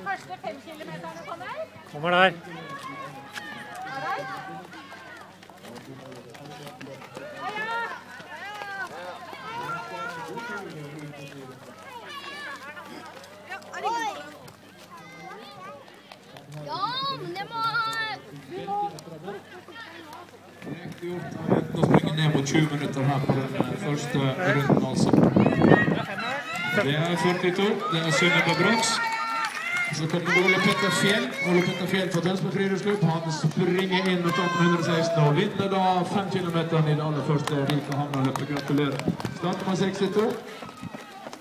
første 5 kilometerne kommer. Kommer der. Nå springer ned mot 20 minutter her på den første runden altså. Det er 42, det er Synnøve Brox. Så kommer Ole Petter Fjell. Ole Petter Fjell fra Tønsberg Friidrettsklubb. Han springer inn med 1816 og vinner da 5 kilometer i det aller første Rika Hamra-løpet. Gratulerer. Starter med 62.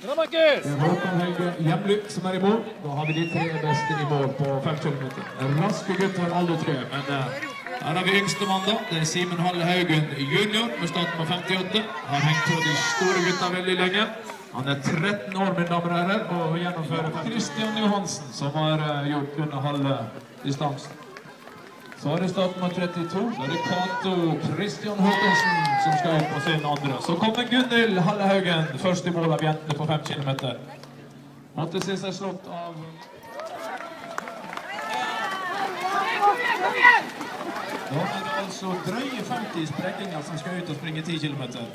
Det er Håkon Helge Hjemly som er i mål. Da har vi de 3 beste i mål på 5 kilometer. Raske gutter alle 3, men her har vi yngste mann da. Det er Simen Halle Haugen junior med starten på 58. Har hengt på de store gutter veldig lenge. Han er 13 år, mine damer og herrer, og gjennomfører Christian Johansen, som har gjort under halve distansen. Så har det starten med 32, så er det Kato Christian Håkonsen som skal ut på sin andre. Så kommer Gunnhild Halle Haugen, først i mål av jentene på 5 kilometer. Måtte se seg slått av... Da er det altså drøye 50 sprekkinger som skal ut og springe 10 kilometer.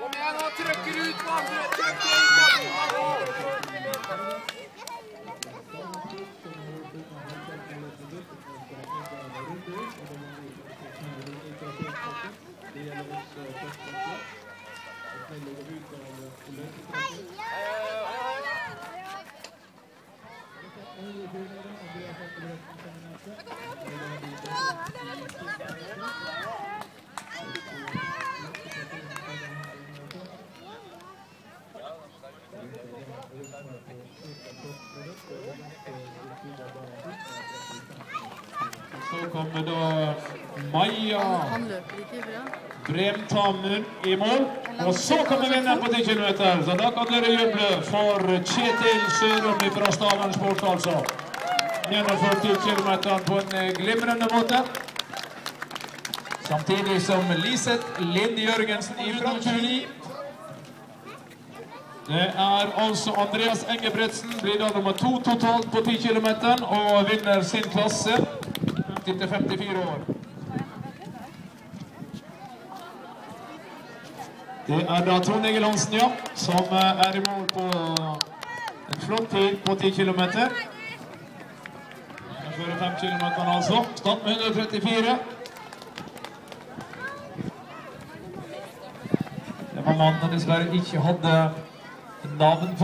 Kom igjen, nå trykker ut på andre, trykker ut på Så kommer da Maja Bremtammen i mål. Og så kommer vinneren på 10 kilometer. Så da kan dere juble for Kjetil Sørum fra Stavern Sport, altså. Gjennomført 10 kilometer på en glimrende måte. Samtidig som Liseth Linde Jørgensen i fra 29. Det er altså Andreas Engebretsen, blir da nummer 2 totalt på 10 kilometer, og vinner sin klasse 50-54 år. Det er da Trond Egil Hansen, ja, som er i mål på en flott tid på 10 kilometer. Han fører 5 kilometer altså. Start med 134. Det var mannen dessverre ikke hadde navn på.